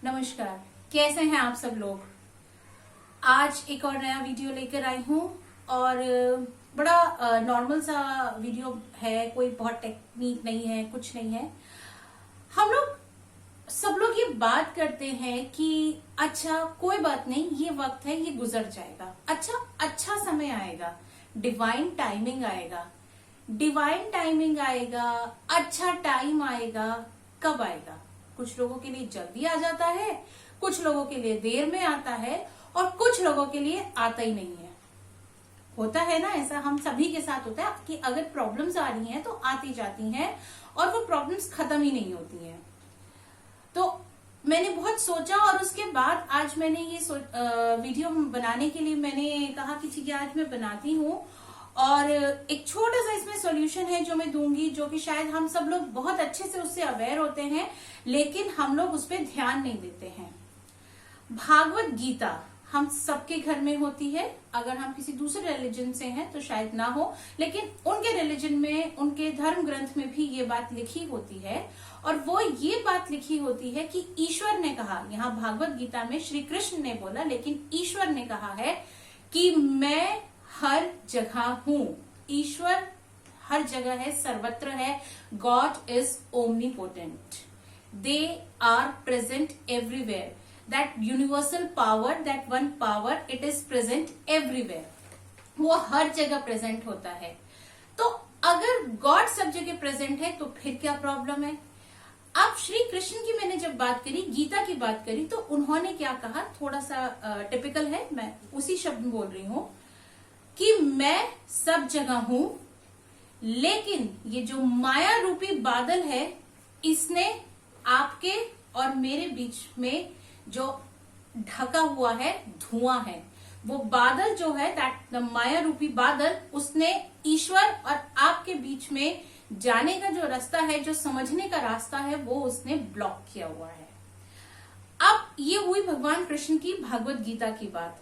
नमस्कार, कैसे हैं आप सब लोग। आज एक और नया वीडियो लेकर आई हूँ और बड़ा नॉर्मल सा वीडियो है, कोई बहुत टेक्निक नहीं है, कुछ नहीं है। हम लोग सब लोग ये बात करते हैं कि अच्छा कोई बात नहीं, ये वक्त है, ये गुजर जाएगा, अच्छा समय आएगा, डिवाइन टाइमिंग आएगा, डिवाइन टाइमिंग आएगा, अच्छा टाइम आएगा। कब आएगा? कुछ लोगों के लिए जल्दी आ जाता है, कुछ लोगों के लिए देर में आता है और कुछ लोगों के लिए आता ही नहीं है। होता है ना ऐसा, हम सभी के साथ होता है कि अगर प्रॉब्लम्स आ रही हैं तो आती जाती हैं और वो प्रॉब्लम्स खत्म ही नहीं होती हैं। तो मैंने बहुत सोचा और उसके बाद आज मैंने ये वीडियो बनाने के लिए मैंने कहा कि ठीक है आज मैं बनाती हूँ और एक छोटा सा इसमें सॉल्यूशन है जो मैं दूंगी, जो कि शायद हम सब लोग बहुत अच्छे से उससे अवेयर होते हैं लेकिन हम लोग उस पर ध्यान नहीं देते हैं। भागवत गीता हम सबके घर में होती है। अगर हम किसी दूसरे रिलीजन से हैं तो शायद ना हो, लेकिन उनके रिलीजन में, उनके धर्म ग्रंथ में भी ये बात लिखी होती है और वो ये बात लिखी होती है कि ईश्वर ने कहा, यहाँ भागवत गीता में श्री कृष्ण ने बोला लेकिन ईश्वर ने कहा है कि मैं हर जगह हूं। ईश्वर हर जगह है, सर्वत्र है। God is omnipotent, they are present everywhere. That universal power, that one power, it is present everywhere. वो हर जगह प्रेजेंट होता है। तो अगर गॉड सब जगह प्रेजेंट है तो फिर क्या प्रॉब्लम है? अब श्री कृष्ण की मैंने जब बात करी, गीता की बात करी, तो उन्होंने क्या कहा, थोड़ा सा टिपिकल है, मैं उसी शब्द में बोल रही हूं कि मैं सब जगह हूं, लेकिन ये जो माया रूपी बादल है इसने आपके और मेरे बीच में जो ढका हुआ है धुआं है, वो बादल जो है, दैट द माया रूपी बादल, उसने ईश्वर और आपके बीच में जाने का जो रास्ता है, जो समझने का रास्ता है, वो उसने ब्लॉक किया हुआ है। अब ये हुई भगवान कृष्ण की भागवत गीता की बात।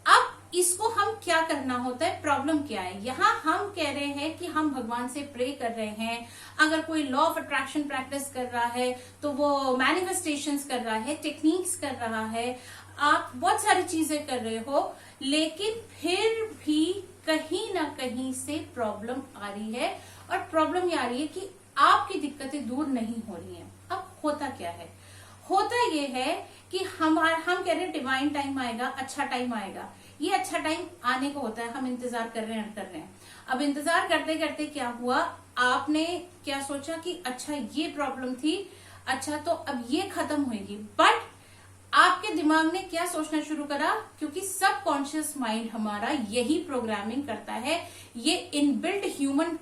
अब इसको हम क्या करना होता है, प्रॉब्लम क्या है? यहाँ हम कह रहे हैं कि हम भगवान से प्रे कर रहे हैं। अगर कोई लॉ ऑफ अट्रैक्शन प्रैक्टिस कर रहा है तो वो मैनिफेस्टेशंस कर रहा है, टेक्निक्स कर रहा है, आप बहुत सारी चीजें कर रहे हो, लेकिन फिर भी कहीं ना कहीं से प्रॉब्लम आ रही है और प्रॉब्लम ये आ रही है कि आपकी दिक्कतें दूर नहीं हो रही हैं। अब होता क्या है? होता ये है कि हम कह रहे हैं डिवाइन टाइम आएगा, अच्छा टाइम आएगा। ये अच्छा टाइम आने को होता है, हम इंतजार कर रहे हैं। अब इंतजार करते करते क्या हुआ, आपने क्या सोचा कि अच्छा ये प्रॉब्लम थी, अच्छा तो अब ये खत्म होगी। बट आपके दिमाग ने क्या सोचना शुरू करा, क्योंकि सबकॉन्शियस माइंड हमारा यही प्रोग्रामिंग करता है, ये इनबिल्ट ह्यूमन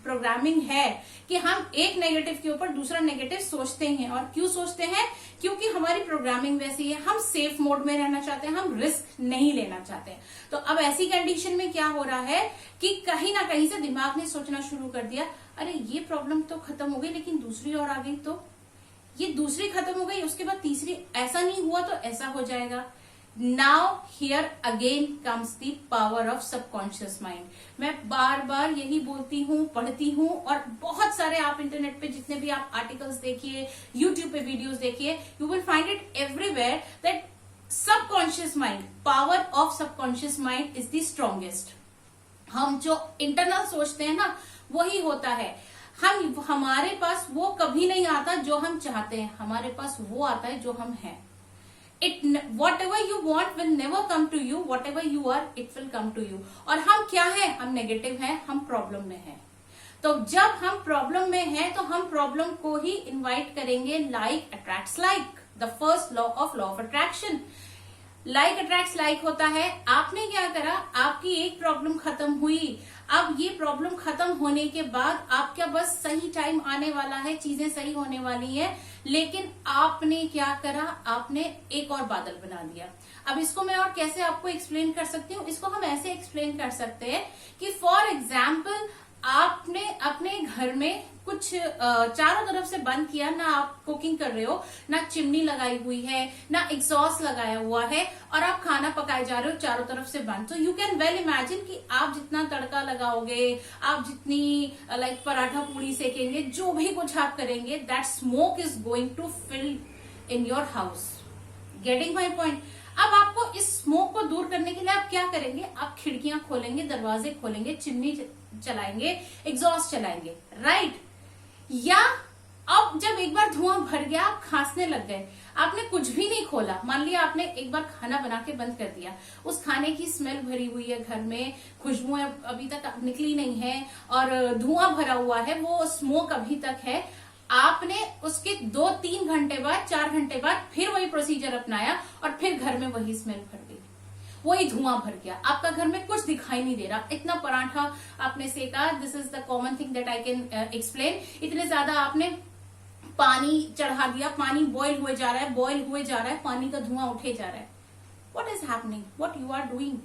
प्रोग्रामिंग है कि हम एक नेगेटिव के ऊपर दूसरा नेगेटिव सोचते हैं। और क्यों सोचते हैं? क्योंकि हमारी प्रोग्रामिंग वैसी है, हम सेफ मोड में रहना चाहते हैं, हम रिस्क नहीं लेना चाहते हैं। तो अब ऐसी कंडीशन में क्या हो रहा है कि कहीं ना कहीं से दिमाग ने सोचना शुरू कर दिया, अरे ये प्रॉब्लम तो खत्म हो गई लेकिन दूसरी और आ गई, तो ये दूसरी खत्म हो गई, उसके बाद तीसरी, ऐसा नहीं हुआ तो ऐसा हो जाएगा। Now here again comes the power of subconscious mind। मैं बार बार यही बोलती हूँ, पढ़ती हूँ, और बहुत सारे आप इंटरनेट पे जितने भी आप आर्टिकल्स देखिए, यूट्यूब पे वीडियोस देखिए, you will find it everywhere that subconscious mind, power of subconscious mind is the strongest. हम जो इंटरनल सोचते हैं ना, वही होता है। हमारे पास वो कभी नहीं आता जो हम चाहते हैं, हमारे पास वो आता है जो हम हैं। Whatever you want will never come to you, whatever you are, it will come to you। और हम क्या हैं? हम नेगेटिव हैं, हम प्रॉब्लम में हैं। तो जब हम प्रॉब्लम में हैं तो हम प्रॉब्लम को ही इनवाइट करेंगे। Like attracts like, the first law of attraction. Like attracts like होता है। आपने क्या करा, आपकी एक प्रॉब्लम खत्म हुई, अब ये प्रॉब्लम खत्म होने के बाद आपका बस सही टाइम आने वाला है, चीजें सही होने वाली है, लेकिन आपने क्या करा, आपने एक और बादल बना दिया। अब इसको मैं और कैसे आपको एक्सप्लेन कर सकती हूँ? इसको हम ऐसे एक्सप्लेन कर सकते हैं कि फॉर एग्जाम्पल आपने अपने घर में कुछ चारों तरफ से बंद किया, ना आप कुकिंग कर रहे हो, ना चिमनी लगाई हुई है, ना एग्जॉस्ट लगाया हुआ है, और आप खाना पकाए जा रहे हो चारों तरफ से बंद। तो यू कैन वेल इमेजिन कि आप जितना तड़का लगाओगे, आप जितनी लाइक पराठा पूड़ी सेकेंगे, जो भी कुछ आप करेंगे, that smoke is going to fill in your house. Getting my point? अब आपको इस स्मोक को दूर करने के लिए आप क्या करेंगे? आप खिड़कियां खोलेंगे, दरवाजे खोलेंगे, चिमनी चलाएंगे, एग्जॉस्ट चलाएंगे, राइट? या अब जब एक बार धुआं भर गया, आप खांसने लग गए, आपने कुछ भी नहीं खोला, मान लिया आपने एक बार खाना बना के बंद कर दिया, उस खाने की स्मेल भरी हुई है घर में, खुशबुएं अभी तक निकली नहीं है और धुआं भरा हुआ है, वो स्मोक अभी तक है। आपने उसके 2-3 घंटे बाद, 4 घंटे बाद फिर वही प्रोसीजर अपनाया और फिर घर में वही स्मेल भर गई, वही धुआं भर गया, आपका घर में कुछ दिखाई नहीं दे रहा। इतना पराठा आपने सेका, this is the common thing that I can explain. इतने ज्यादा आपने पानी चढ़ा दिया, पानी बॉईल हुए जा रहा है, बॉईल हुए जा रहा है, पानी का धुआं उठे जा रहा है। What is happening? What you are doing?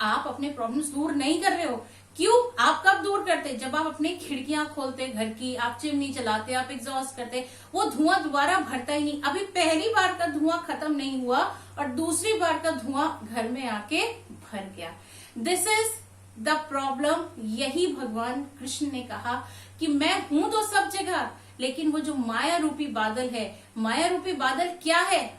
आप अपने प्रॉब्लम्स दूर नहीं कर रहे हो। क्यों? आप कब दूर करते? जब आप अपनी खिड़कियां खोलते घर की, आप चिमनी चलाते, आप एग्जॉस्ट करते, वो धुआं दोबारा भरता ही नहीं। अभी पहली बार का धुआं खत्म नहीं हुआ और दूसरी बार का धुआं घर में आके भर गया। This is the problem. यही भगवान कृष्ण ने कहा कि मैं हूं तो सब जगह, लेकिन वो जो माया रूपी बादल है, माया रूपी बादल क्या है?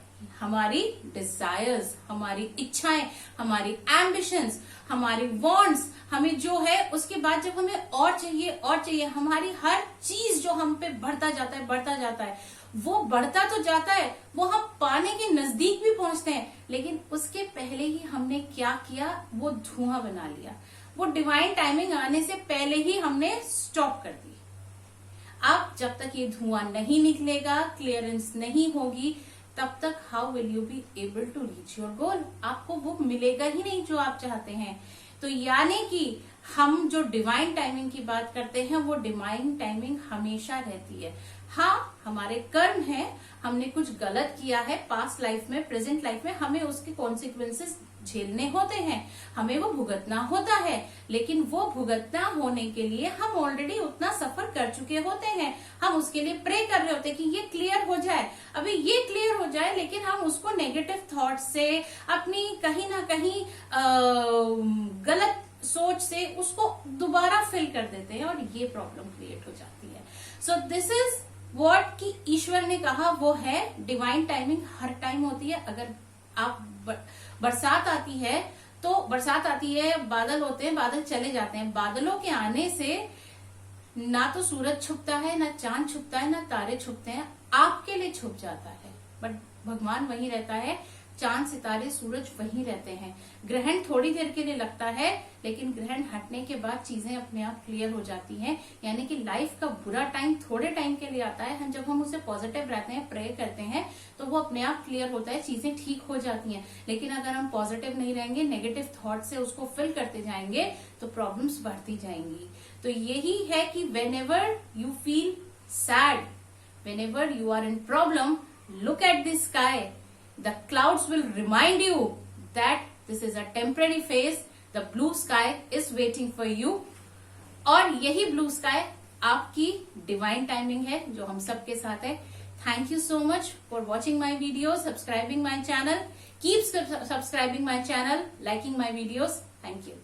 हमारी डिजायर्स, हमारी इच्छाएं, हमारी एम्बिशंस, हमारी वांट्स, हमें जो है उसके बाद जब हमें और चाहिए, हमारी हर चीज जो हम पे बढ़ता जाता है, वो बढ़ता तो जाता है, वो हम पाने के नजदीक भी पहुंचते हैं, लेकिन उसके पहले ही हमने क्या किया? वो धुआं बना लिया। वो डिवाइन टाइमिंग आने से पहले ही हमने स्टॉप कर दी। अब जब तक ये धुआं नहीं निकलेगा, क्लियरेंस नहीं होगी, तब तक how will you be able to reach your goal? आपको वो मिलेगा ही नहीं जो आप चाहते हैं। तो यानी कि हम जो डिवाइन टाइमिंग की बात करते हैं, वो डिवाइन टाइमिंग हमेशा रहती है। हाँ, हमारे कर्म है, हमने कुछ गलत किया है पास्ट लाइफ में, प्रेजेंट लाइफ में, हमें उसके कॉन्सिक्वेंसेस झेलने होते हैं, हमें वो भुगतना होता है, लेकिन वो भुगतना होने के लिए हम ऑलरेडी उतना सफर कर चुके होते हैं। हम उसके लिए प्रे कर रहे होते हैं कि ये क्लियर हो जाए, अभी ये क्लियर हो जाए, लेकिन हम उसको नेगेटिव थॉट से, अपनी कहीं ना कहीं गलत सोच से उसको दोबारा फिल कर देते हैं और ये प्रॉब्लम क्रिएट हो जाती है। सो दिस इज व्हाट कि ईश्वर ने कहा, वो है डिवाइन टाइमिंग हर टाइम होती है। अगर आप बरसात आती है तो बरसात आती है, बादल होते हैं, बादल चले जाते हैं, बादलों के आने से ना तो सूरज छुपता है, ना चांद छुपता है, ना तारे छुपते हैं, आपके लिए छुप जाता है, बट भगवान वहीं रहता है, चांद सितारे सूरज वहीं रहते हैं। ग्रहण थोड़ी देर के लिए लगता है, लेकिन ग्रहण हटने के बाद चीजें अपने आप क्लियर हो जाती हैं। यानी कि लाइफ का बुरा टाइम थोड़े टाइम के लिए आता है, जब हम उसे पॉजिटिव रहते हैं, प्रे करते हैं, तो वो अपने आप क्लियर होता है, चीजें ठीक हो जाती हैं। लेकिन अगर हम पॉजिटिव नहीं रहेंगे, नेगेटिव थॉट से उसको फिल करते जाएंगे, तो प्रॉब्लम्स बढ़ती जाएंगी। तो यही है कि whenever you feel sad, whenever you are in problem, look at the sky. The clouds will remind you that this is a temporary phase. The blue sky is waiting for you. और यही blue sky आपकी divine timing है, जो हम सबके साथ है। Thank you so much for watching my videos, subscribing my channel. Keep subscribing my channel, liking my videos. Thank you.